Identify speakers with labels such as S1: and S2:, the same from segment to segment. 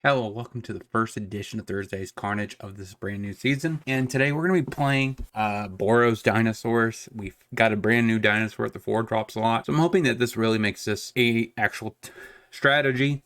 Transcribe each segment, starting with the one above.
S1: Hello, welcome to the first edition of Thursday's Carnage of this brand new season. And today we're going to be playing Boros Dinosaurs. We've got a brand new dinosaur at the 4 drop slot. So I'm hoping that this really makes this a actual strategy.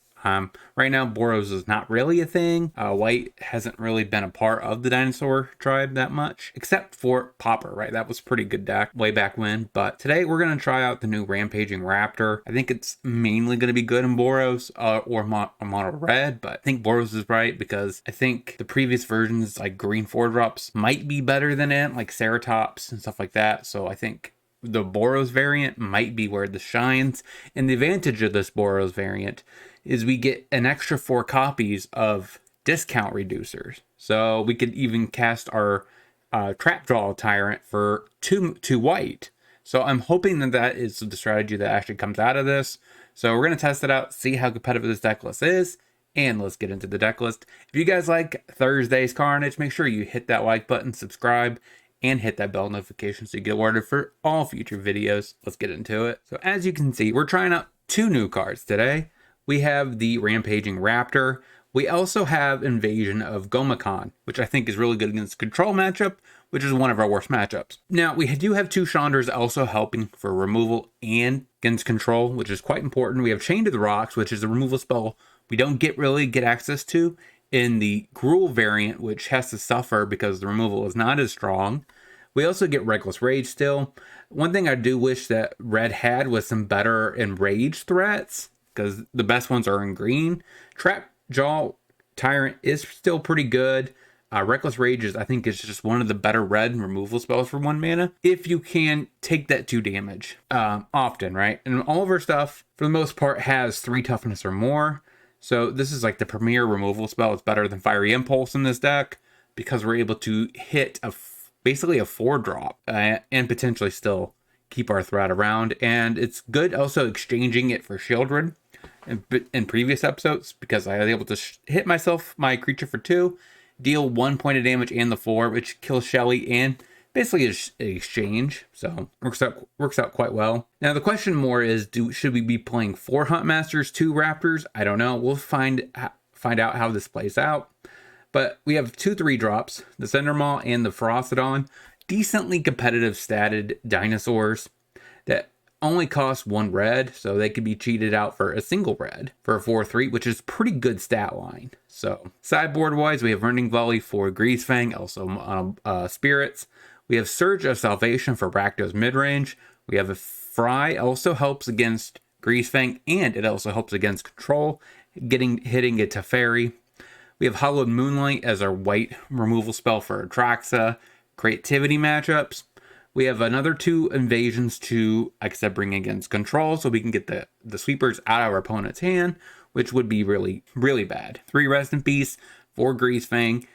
S1: Right now, Boros is not really a thing. White hasn't really been a part of the dinosaur tribe that much, except for Popper, right? That was pretty good deck way back when. But today we're going to try out the new Rampaging Raptor. I think it's mainly going to be good in Boros or Mono Red, but I think Boros is right because I think the previous versions, like green 4 drops, might be better than it, like Ceratops and stuff like that. So I think the Boros variant might be where this shines. And the advantage of this Boros variant is we get an extra 4 copies of discount reducers. So we could even cast our Trapjaw Tyrant for 2 white. So I'm hoping that that is the strategy that actually comes out of this. So we're going to test it out, see how competitive this deck list is, and let's get into the deck list. If you guys like Thursday's Carnage, make sure you hit that like button, subscribe, and hit that bell notification so you get alerted for all future videos. Let's get into it. So as you can see, we're trying out 2 new cards today. We have the Rampaging Raptor. We also have Invasion of Gomacon, which I think is really good against control matchup, which is one of our worst matchups. Now, we do have 2 Chandras also helping for removal and against control, which is quite important. We have Chain to the Rocks, which is a removal spell we don't really get access to in the Gruul variant, which has to suffer because the removal is not as strong. We also get Reckless Rage still. One thing I do wish that Red had was some better enraged threats, because the best ones are in green. Trapjaw Tyrant is still pretty good. Reckless Rage I think is just one of the better red removal spells for 1 mana. If you can take that 2 damage often, right? And all of our stuff, for the most part, has 3 toughness or more. So this is like the premier removal spell. It's better than Fiery Impulse in this deck because we're able to hit basically a 4-drop and potentially still keep our threat around. And it's good also exchanging it for Shieldred in previous episodes because I was able to hit my creature for 2, deal 1 point of damage and the 4, which kills Shelly and basically an exchange. So works out quite well. Now the question more is, should we be playing 4 Huntmasters, 2 Raptors? I don't know. We'll find out how this plays out. But we have 2 3-drops, the Cindermaw and the Ferocidon, decently competitive statted dinosaurs that only cost 1 red, so they could be cheated out for a single red for a 4/3, which is pretty good stat line. So sideboard wise, we have Running Volley for Greasefang, also Spirits. We have Surge of Salvation for Rakdos midrange. We have a Fry, also helps against Greasefang, and it also helps against control, hitting a Teferi. We have Hallowed Moonlight as our white removal spell for Atraxa creativity matchups. We have another 2 invasions to, like I said, bring against control, so we can get the sweepers out of our opponent's hand, which would be really, really bad. 3 Rest in Peace, 4 Greasefang,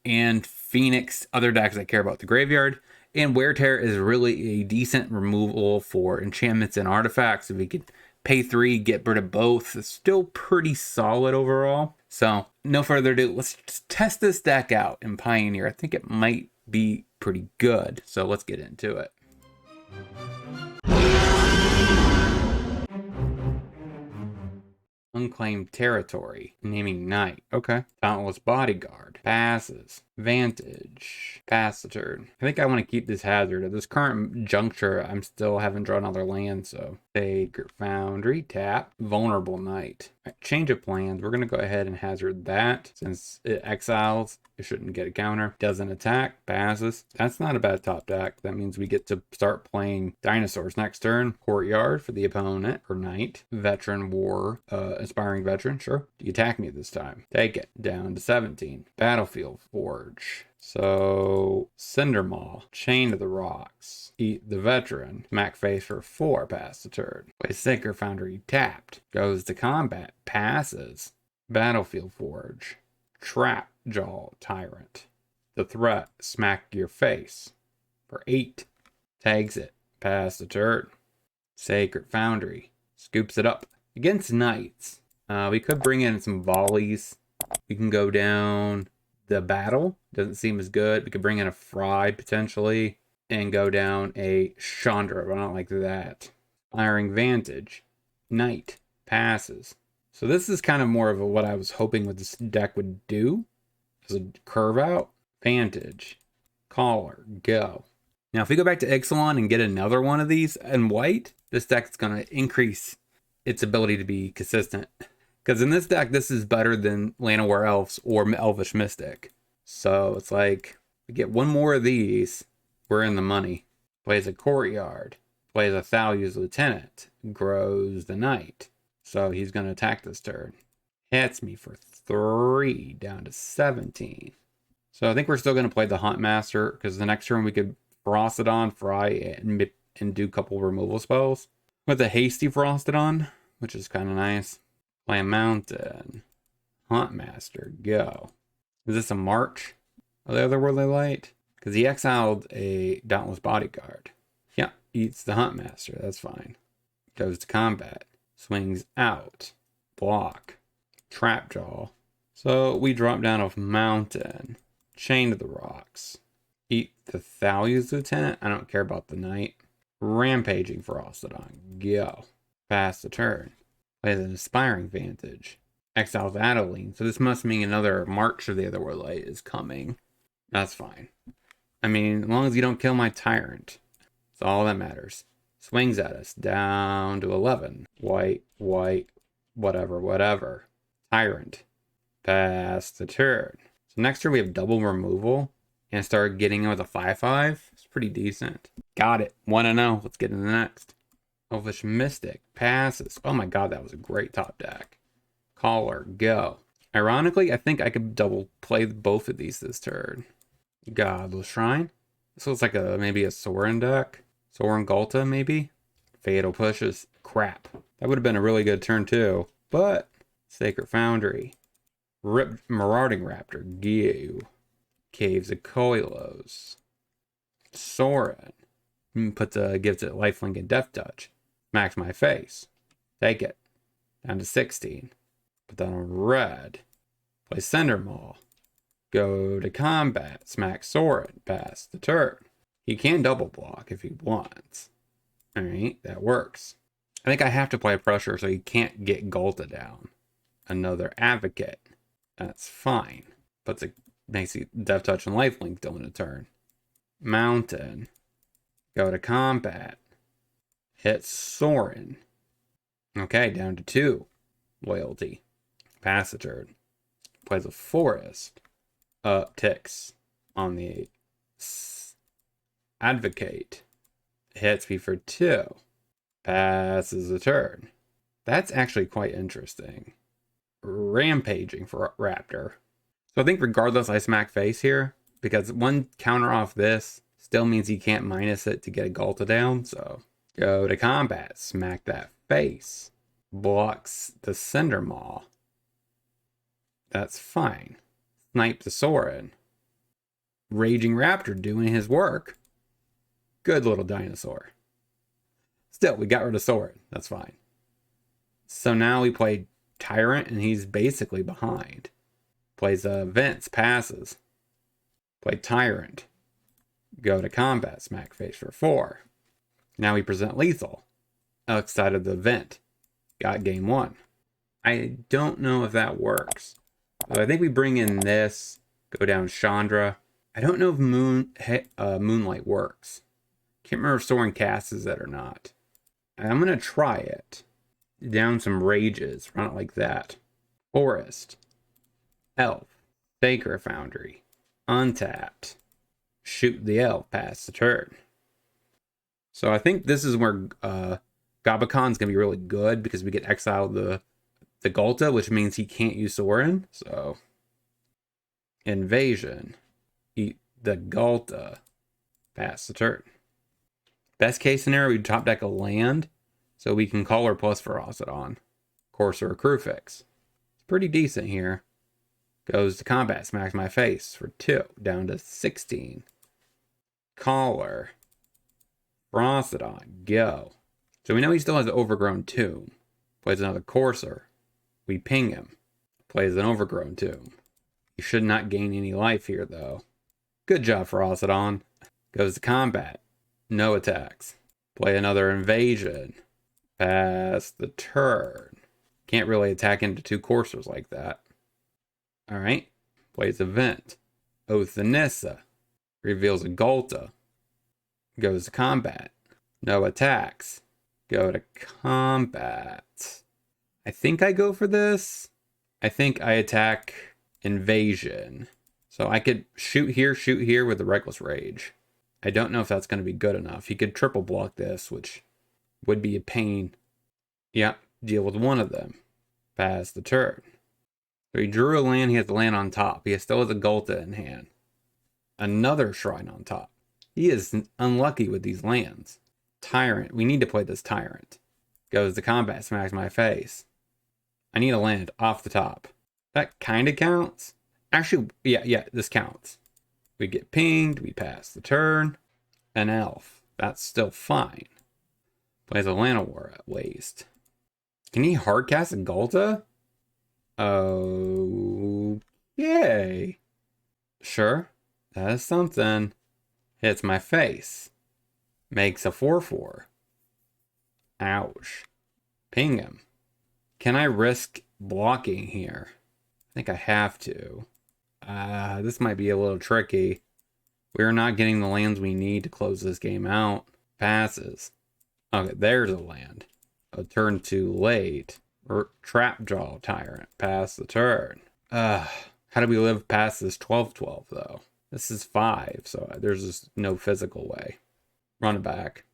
S1: and Phoenix, other decks that care about the graveyard. And Wear Tear is really a decent removal for enchantments and artifacts. If we could pay 3, get rid of both, it's still pretty solid overall. So, no further ado, let's just test this deck out in Pioneer. I think it might be pretty good. So let's get into it. Unclaimed Territory. Naming Knight. Okay. Dauntless Bodyguard. Passes. Vantage. Pass the turn. I think I want to keep this hazard. At this current juncture, I'm still haven't drawn another land, so Sacred Foundry, tap. Vulnerable Knight. Right, change of plans. We're going to go ahead and hazard that. Since it exiles, it shouldn't get a counter. Doesn't attack. Passes. That's not a bad top deck. That means we get to start playing dinosaurs next turn. Courtyard for the opponent. For Knight. Veteran War. Aspiring Veteran. Sure. Do you attack me this time? Take it. Down to 17. Battlefield Forge. So Cindermaw, Chain to the Rocks, Eat the Veteran, smack face for 4, pass the turn. Play Sacred Foundry tapped, goes to combat, passes. Battlefield Forge, Trapjaw Tyrant. The threat, smack your face for 8, tags it, pass the turn. Sacred Foundry, scoops it up. Against Knights, we could bring in some volleys. We can go down the battle, doesn't seem as good. We could bring in a Fry potentially and go down a Chandra, but I don't like that. Firing Vantage, Knight, passes. So this is kind of more of what I was hoping what this deck would do. As a curve out, Vantage, Caller, go. Now if we go back to Ixalan and get another one of these in white, this deck's going to increase its ability to be consistent. Because in this deck, this is better than Llanowar Elves or Elvish Mystic. So it's like, we get one more of these, we're in the money. Plays a Courtyard, plays a Thalu's Lieutenant, grows the Knight. So he's going to attack this turn. Hits me for 3, down to 17. So I think we're still going to play the Huntmaster, because the next turn we could Frostodon, Fry, and do a couple removal spells. With a Hasty Frostodon, which is kind of nice. Play a Mountain. Huntmaster, go. Is this a March of the Otherworldly Light? Because he exiled a Dauntless Bodyguard. Yeah, eats the Huntmaster, that's fine. Goes to combat. Swings out. Block. Trapjaw. So we drop down off Mountain. Chain to the Rocks. Eat the Thalu's Lieutenant. I don't care about the Knight. Rampaging Frostodon. Go. Pass the turn. Plays an Aspiring Vantage. Exiles Adeline. So this must mean another March of the Otherworld Light is coming. That's fine. I mean, as long as you don't kill my Tyrant. That's all that matters. Swings at us. Down to 11. White, whatever. Tyrant. Pass the turn. So next turn we have double removal. And start getting in with a 5/5. It's pretty decent. Got it. 1-0. Let's get into the next. Elvish Mystic. Passes. Oh my god, that was a great top deck. Caller. Go. Ironically, I think I could double play both of these this turn. Godless Shrine. This looks like maybe a Sorin deck. Sorin Gulta, maybe? Fatal Pushes. Crap. That would have been a really good turn too. But Sacred Foundry. Marauding Raptor. Gyu. Caves of Koilos. Sorin. Gives it lifelink and death touch. Smacks my face. Take it. Down to 16. Put that on red. Play Cinder Maw. Go to combat. Smack Sorin. Pass the turn. He can double block if he wants. Alright, that works. I think I have to play Pressure so he can't get Gulta down. Another Advocate. That's fine. Makes the Death Touch and Lifelink still in a turn. Mountain. Go to combat. Hit Sorin. Okay, down to 2. Loyalty. Pass the turn. Plays a Forest. Ticks on the Advocate. Hits me for 2. Passes the turn. That's actually quite interesting. Rampaging for Raptor. So I think regardless I smack face here, because one counter off this still means he can't minus it to get a Gulta down, so go to combat, smack that face. Blocks the Cinder Maw. That's fine. Snipe the Sorin. Raging Raptor doing his work. Good little dinosaur. Still, we got rid of Sorin. That's fine. So now we play Tyrant, and he's basically behind. Plays Vince, passes. Play Tyrant. Go to combat, smack face for 4. Now we present Lethal. Outside of the Vent. Got game 1. I don't know if that works. So I think we bring in this. Go down Chandra. I don't know if Moonlight works. Can't remember if Sorin casts it or not. I'm going to try it. Down some Rages. Run it like that. Forest. Elf. Sacred Foundry. Untapped. Shoot the Elf. Pass the turn. So I think this is where Gabacon's going to be really good, because we get exiled the Gulta, which means he can't use Sorin. So Invasion. Eat the Gulta. Pass the turn. Best case scenario, we top deck a land, so we can Caller plus Ferocity, Courser or Crewfix. It's pretty decent here. Goes to combat, smacks my face for 2, down to 16. Caller. Ferocity, go. So we know he still has an Overgrown Tomb. Plays another Courser. We ping him. Plays an Overgrown Tomb. He should not gain any life here, though. Good job, Ferocity. Goes to combat. No attacks. Play another Invasion. Pass the turn. Can't really attack into 2 coursers like that. Alright. Plays Event. Oath Anissa. Reveals a Golta. Goes to combat. No attacks. Go to combat. I think I go for this. I think I attack Invasion. So I could shoot here with the Reckless Rage. I don't know if that's going to be good enough. He could triple block this, which would be a pain. Yeah, deal with one of them. Pass the turn. So he drew a land, he has the land on top. He still has a Golta in hand. Another Shrine on top. He is unlucky with these lands. Tyrant. We need to play this Tyrant. Goes to combat, smacks my face. I need a land off the top. That kind of counts. Actually, yeah, this counts. We get pinged, we pass the turn. An elf. That's still fine. Plays a Llanowar at waste. Can he hardcast a Golta? Okay. Sure. That is something. Hits my face. Makes a 4/4. Ouch. Ping him. Can I risk blocking here? I think I have to. This might be a little tricky. We're not getting the lands we need to close this game out. Passes. Okay, there's a land. A turn too late. Trap Jaw Tyrant. Pass the turn. How do we live past this 12/12 though? This is 5, so there's just no physical way. Run it back.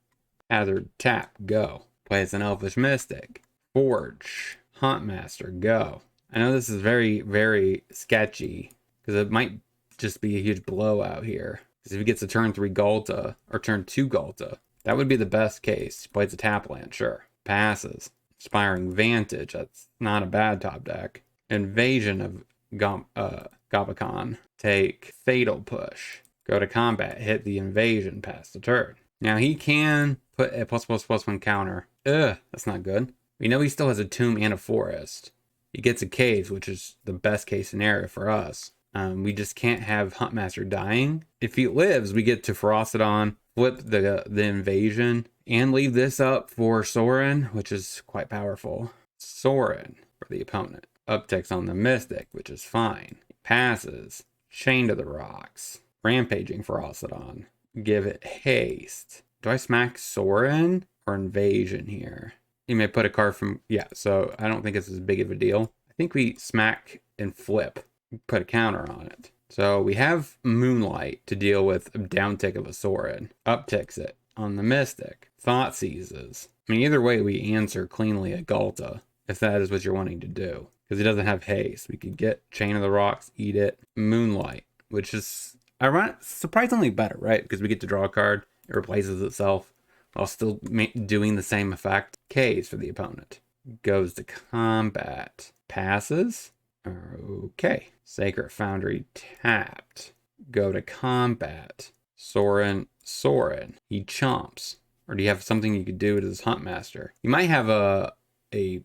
S1: Hazard, tap, go. Plays an Elfish Mystic. Forge. Huntmaster, go. I know this is very, very sketchy, because it might just be a huge blowout here. Because if he gets a turn 3 Golta, or turn 2 Golta, that would be the best case. Plays a tap land, sure. Passes. Inspiring Vantage, that's not a bad top deck. Invasion of Gobakon. Take Fatal Push. Go to combat, hit the invasion, pass the turn. Now he can put a +++1 counter. That's not good. We know he still has a tomb and a forest. He gets a cave, which is the best case scenario for us. We just can't have Huntmaster dying. If he lives, we get to Ferocidon, flip the invasion, and leave this up for Sorin, which is quite powerful. Sorin for the opponent. Upticks on the Mystic, which is fine. Passes. Chain to the Rocks. Rampaging Ferocidon. Give it haste. Do I smack Sorin or Invasion here? You may put a card from... Yeah, so I don't think it's as big of a deal. I think we smack and flip. Put a counter on it. So we have Moonlight to deal with a downtick of a Sorin. Upticks it on the Mystic. Thought Seizes. I mean, either way, we answer cleanly a Golta, if that is what you're wanting to do. Because he doesn't have haste. We could get Chain of the Rocks, eat it. Moonlight, which is surprisingly better, right? Because we get to draw a card. It replaces itself while still doing the same effect. K's for the opponent. Goes to combat. Passes. Okay. Sacred Foundry tapped. Go to combat. Sorin. He chomps. Or do you have something you could do to this Huntmaster? You might have a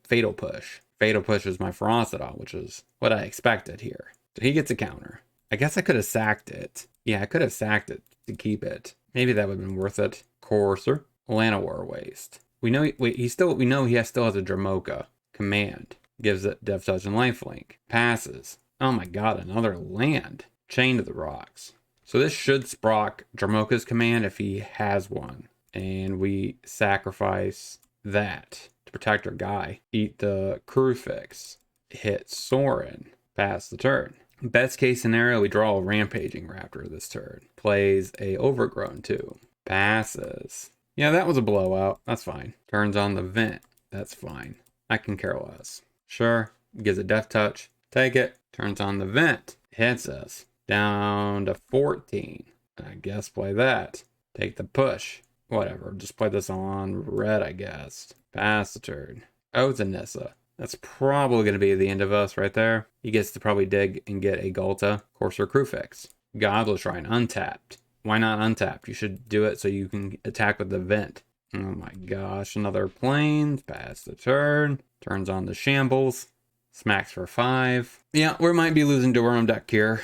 S1: Fatal Push. Fatal Push is my Ferocidon, which is what I expected here. So he gets a counter. I guess I could have sacked it. Yeah, I could have sacked it to keep it. Maybe that would have been worth it. Courser. Llanowar waste. We know he still has a Dramoka. Command. Gives it Death Touch and Lifelink. Passes. Oh my god, another land. Chain to the Rocks. So this should sprock Dramoka's command if he has one. And we sacrifice that to protect our guy. Eat the Crucifix. Hit Sorin. Pass the turn. Best case scenario, we draw a Rampaging Raptor this turn. Plays a Overgrown too. Passes. Yeah, that was a blowout. That's fine. Turns on the Vent. That's fine. I can care less. Sure. Gives a Death Touch. Take it. Turns on the Vent. Hits us. Down to 14. I guess play that. Take the push. Whatever. Just play this on red, I guess. Pass the turn. Oath Anissa. That's probably going to be the end of us right there. He gets to probably dig and get a Golta. Courser Crucifix. Godless Shrine. Untapped. Why not untapped? You should do it so you can attack with the Vent. Oh my gosh. Another Plains. Pass the turn. Turns on the Shambles. Smacks for 5. Yeah, we might be losing to our own deck here.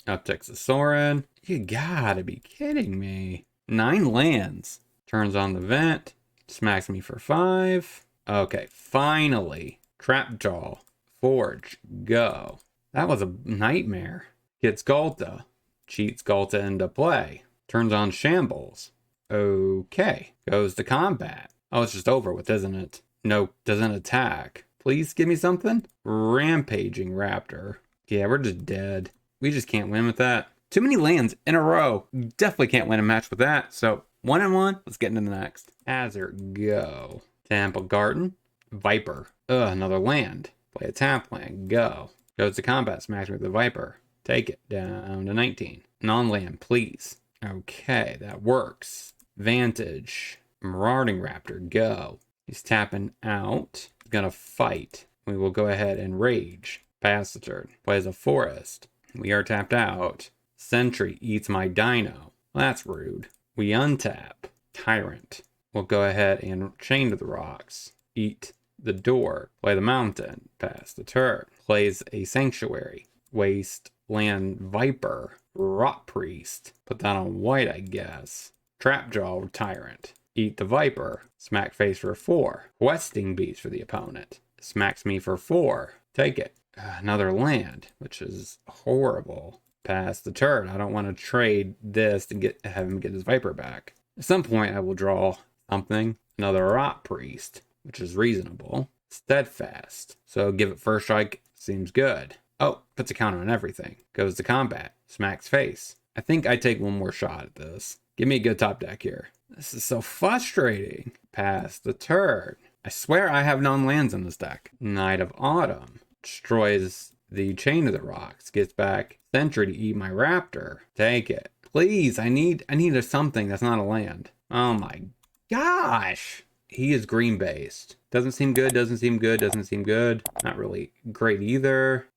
S1: Upticks the Sorin. You gotta be kidding me. 9 lands. Turns on the Vent. Smacks me for 5. Okay, finally. Trapjaw. Forge. Go. That was a nightmare. Gets Galta. Cheats Galta into play. Turns on Shambles. Okay. Goes to combat. Oh, it's just over with, isn't it? Nope. Doesn't attack. Please give me something? Rampaging Raptor. Yeah, we're just dead. We just can't win with that. Too many lands in a row. Definitely can't win a match with that. So 1-1. Let's get into the next. Hazard. Go. Temple Garden. Viper. Another land. Play a tap land. Go. Goes to combat. Smacks me with the Viper. Take it down to 19. Non-land, please. Okay, that works. Vantage. Marauding Raptor. Go. He's tapping out. He's gonna fight. We will go ahead and rage. Pass the turn. Plays a forest. We are tapped out. Sentry eats my dino. Well, that's rude. We untap. Tyrant. We'll go ahead and chain to the rocks. Eat the door. Play the mountain. Pass the turn. Plays a sanctuary. Waste land Viper. Rot Priest. Put that on white, I guess. Trapjaw Tyrant. Eat the Viper. Smack face for 4. Questing Beast for the opponent. Smacks me for 4. Take it. Another land, which is horrible. Pass the turn. I don't want to trade this to have him get his Viper back. At some point, I will draw something. Another Rot Priest, which is reasonable. Steadfast. So give it first strike. Seems good. Oh, puts a counter on everything. Goes to combat. Smacks face. I think I take one more shot at this. Give me a good top deck here. This is so frustrating. Pass the turn. I swear I have non-lands in this deck. Knight of Autumn. Destroys the Chain of the Rocks. Gets back Sentry to eat my Raptor. Take it. Please, I need a something that's not a land. Oh my gosh. He is green based. Doesn't seem good, doesn't seem good, doesn't seem good. Not really great either.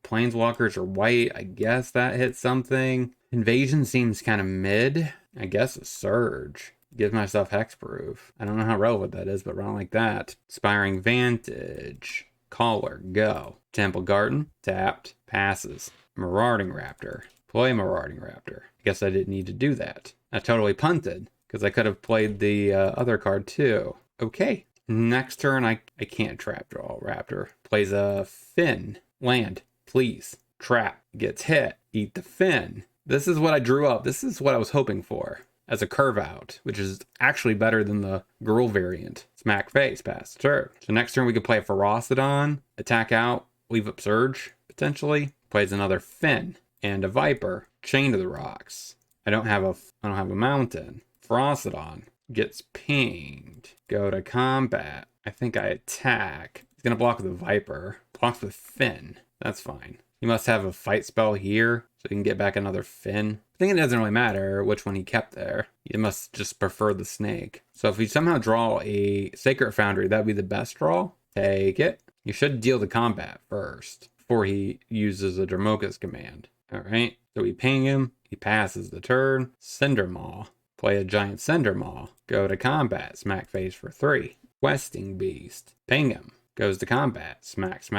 S1: Planeswalkers are white. I guess that hits something. Invasion seems kind of mid. I guess a Surge. Give myself hexproof. I don't know how relevant that is, but around like that. Inspiring Vantage. Caller. Go. Temple Garden. Tapped. Passes. Marauding Raptor. Play Marauding Raptor. I guess I didn't need to do that. I totally punted because I could have played the other card too. Okay. Next turn, I can't trap draw Raptor. Plays a Fin. Land. Please. Trap. Gets hit. Eat the Fin. This is what I drew up. This is what I was hoping for as a curve out, which is actually better than the girl variant. Smack face. Pass turn. So next turn we could play a Ferocidon. Attack out. Leave up Surge. Potentially. Plays another Fin. And a Viper. Chain to the Rocks. I don't have a mountain. Ferocidon gets pinged. Go to combat. I think I attack. He's gonna block with a Viper. Blocks with Fin. That's fine. He must have a fight spell here, so he can get back another Fin. I think it doesn't really matter which one he kept there. He must just prefer the snake. So if we somehow draw a Sacred Foundry, that'd be the best draw. Take it. You should deal the combat first before he uses a Dramoka's command. Alright, so we ping him. He passes the turn. Cindermaw. Play a giant Cindermaw. Go to combat. Smack face for 3. Questing Beast. Ping him. Goes to combat. Smacks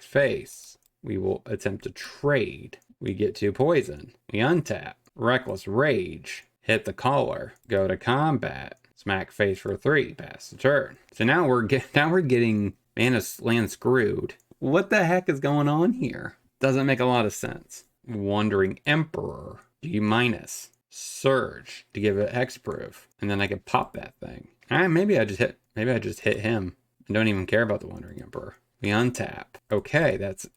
S1: face. We will attempt to trade. We get 2 poison. We untap. Reckless Rage. Hit the Caller. Go to combat. Smack face for 3. Pass the turn. So now we're getting land screwed. What the heck is going on here? Doesn't make a lot of sense. Wandering Emperor. G-. Surge to give it hexproof, and then I could pop that thing. Maybe I just hit him and don't even care about the Wandering Emperor. We untap. Okay, that's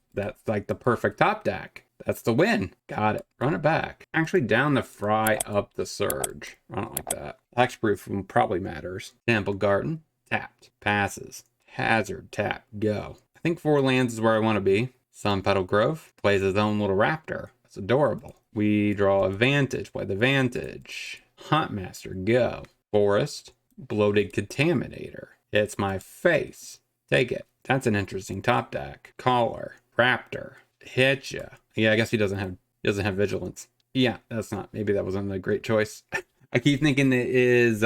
S1: like the perfect top deck. That's the win. Got it. Run it back. Actually, down the fry, up the Surge. Run it like that. Hexproof probably matters. Temple Garden. Tapped. Passes. Hazard. Tap. Go. I think 4 lands is where I want to be. Sunpetal Grove. Plays his own little Raptor. That's adorable. We draw a Vantage. Play the Vantage. Huntmaster. Go. Forest. Bloated Contaminator. Hits my face. Take it. That's an interesting top deck. Caller. Raptor. Hit ya. Yeah, I guess he doesn't have vigilance. Yeah, maybe that wasn't a great choice. I keep thinking it is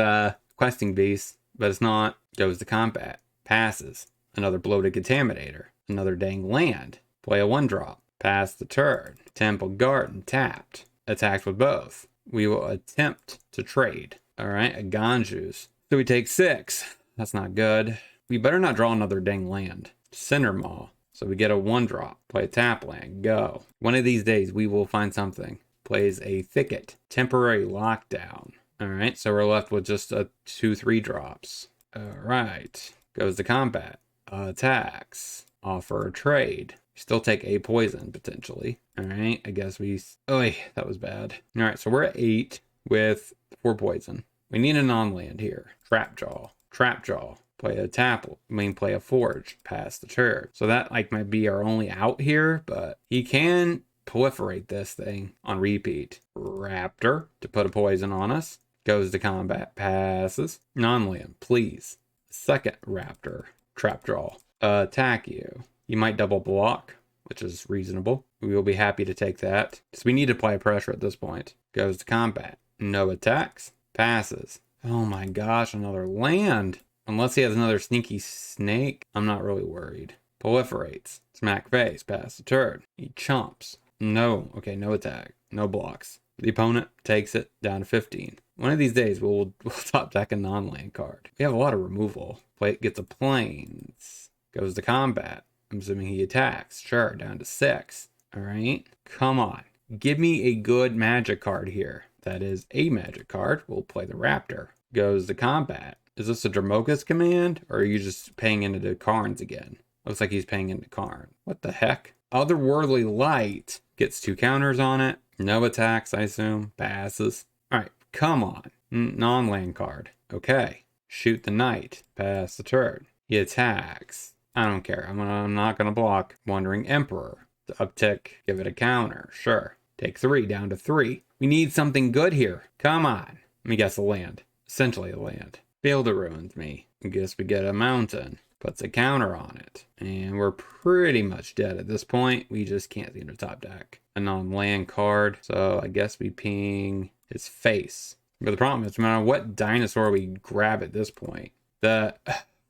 S1: Questing Beast, but it's not. Goes to combat. Passes. Another Bloated Contaminator. Another dang land. Play a 1-drop. Pass the turn. Temple Garden. Tapped. Attacked with both. We will attempt to trade. Alright, a Ganjus. So we take 6. That's not good. We better not draw another dang land. Cinder Maw. So we get a 1-drop. Play a tap land. Go. One of these days we will find something. Plays a Thicket. Temporary Lockdown. Alright, so we're left with just a 2-3 drops. Alright. Goes to combat. Attacks. Offer a trade. Still take a poison, potentially. Alright, I guess we... Oh, that was bad. Alright, so we're at 8 with 4 poison. We need a non-land here. Trapjaw. Trapjaw. Play a tap. Play a Forge. Pass the turn. So that might be our only out here, but he can proliferate this thing on repeat. Raptor to put a poison on us. Goes to combat. Passes. Non-land, please. Second Raptor. Trapjaw. Attack you. You might double block, which is reasonable. We will be happy to take that. So we need to apply pressure at this point. Goes to combat. No attacks. Passes. Oh my gosh, another land. Unless he has another sneaky snake, I'm not really worried. Proliferates. Smack face. Pass the turn. He chomps. No. Okay, no attack. No blocks. The opponent takes it down to 15. One of these days, we'll top deck a non-land card. We have a lot of removal. Play gets a plains. Goes to combat. I'm assuming he attacks. Sure, down to 6. Alright. Come on. Give me a good magic card here. That is a magic card. We'll play the Raptor. Goes to combat. Is this a Dramoka's command? Or are you just paying into the Karns again? Looks like he's paying into Karn. What the heck? Otherworldly Light. Gets 2 counters on it. No attacks, I assume. Passes. Alright, come on. Non-land card. Okay. Shoot the Knight. Pass the turn. He attacks. I don't care. I'm not going to block. Wandering Emperor. The uptick. Give it a counter. Sure. Take 3 down to 3. We need something good here. Come on. Let me guess a land. Essentially a land. Field ruins me. I guess we get a mountain. Puts a counter on it. And we're pretty much dead at this point. We just can't seem to top deck a non-land card. So I guess we ping his face. But the problem is no matter what dinosaur we grab at this point, the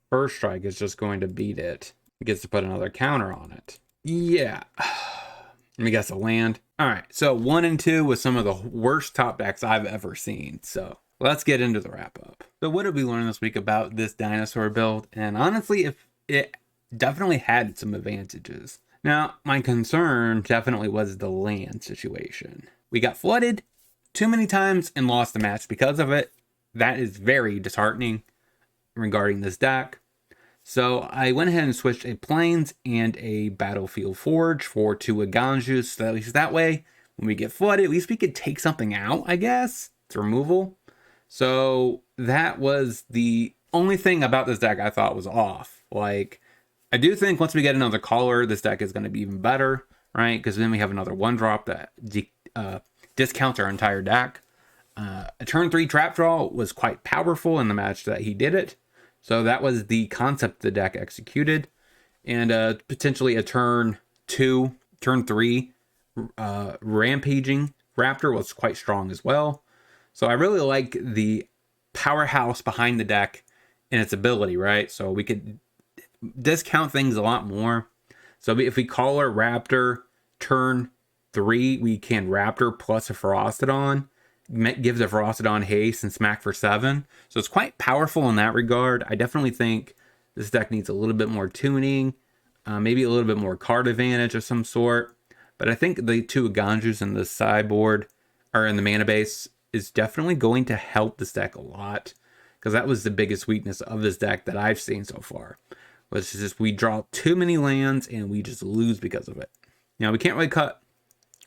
S1: first strike is just going to beat it. It gets to put another counter on it. Yeah. Let me guess a land. All right. So 1 and 2 was some of the worst top decks I've ever seen. So let's get into the wrap up. So what did we learn this week about this dinosaur build? And honestly, it definitely had some advantages. Now, my concern definitely was the land situation. We got flooded too many times and lost the match because of it. That is very disheartening regarding this deck. So I went ahead and switched a Plains and a Battlefield Forge for 2 Aganjus. So at least that way, when we get flooded, at least we could take something out, I guess. It's removal. So that was the only thing about this deck I thought was off. Like, I do think once we get another caller, this deck is going to be even better, right? Because then we have another 1-drop that discounts our entire deck. A turn 3 trap draw was quite powerful in the match that he did it. So that was the concept the deck executed. And potentially a turn 3 rampaging Raptor was quite strong as well. So I really like the powerhouse behind the deck and its ability, right? So we could discount things a lot more. So if we call our Raptor turn 3, we can Raptor plus a Ferocity. Give the Ferocity haste and smack for 7. So it's quite powerful in that regard. I definitely think this deck needs a little bit more tuning, maybe a little bit more card advantage of some sort. But I think the 2 Aganjus in the sideboard, or in the mana base, is definitely going to help this deck a lot. Because that was the biggest weakness of this deck that I've seen so far. Was just we draw too many lands and we just lose because of it. Now, we can't really cut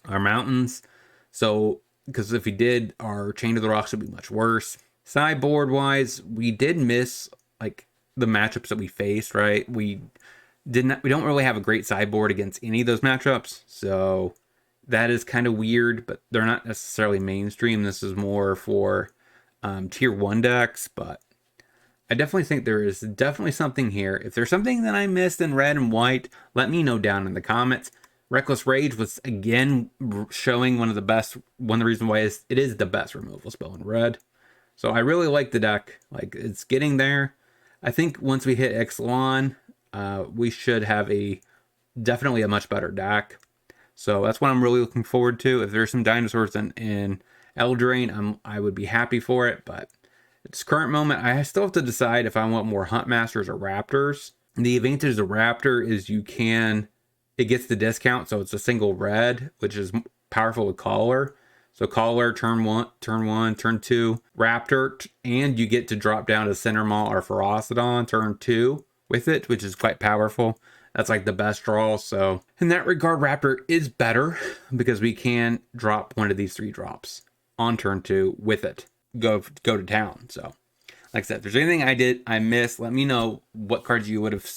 S1: our mountains. So, because if we did, our Chain of the Rocks would be much worse. Sideboard wise, we did miss like the matchups that we faced, right? We don't really have a great sideboard against any of those matchups. So that is kind of weird, but they're not necessarily mainstream. This is more for tier 1 decks, but I definitely think there is definitely something here. If there's something that I missed in red and white, let me know down in the comments. Reckless Rage was again showing one of the reasons why it is the best removal spell in red. So I really like the deck. Like, it's getting there. I think once we hit Ixalan, we should have definitely a much better deck. So that's what I'm really looking forward to. If there's some dinosaurs in Eldraine, I would be happy for it. But at this current moment, I still have to decide if I want more Huntmasters or Raptors. The advantage of Raptor is it gets the discount, so it's a single red, which is powerful with Caller. So Caller, turn one, turn two, Raptor, and you get to drop down to Cindermaw or Ferocidon turn 2 with it, which is quite powerful. That's like the best draw. So in that regard, Raptor is better because we can drop one of these 3 drops on turn 2 with it. Go to town. So like I said, if there's anything I missed, let me know what cards you would have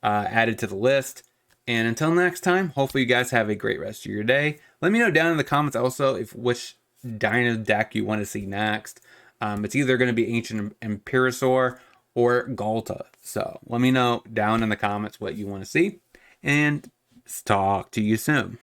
S1: added to the list. And until next time, hopefully you guys have a great rest of your day. Let me know down in the comments also which Dino deck you want to see next. It's either going to be Ancient Imperiosaur or Galta. So let me know down in the comments what you want to see. And talk to you soon.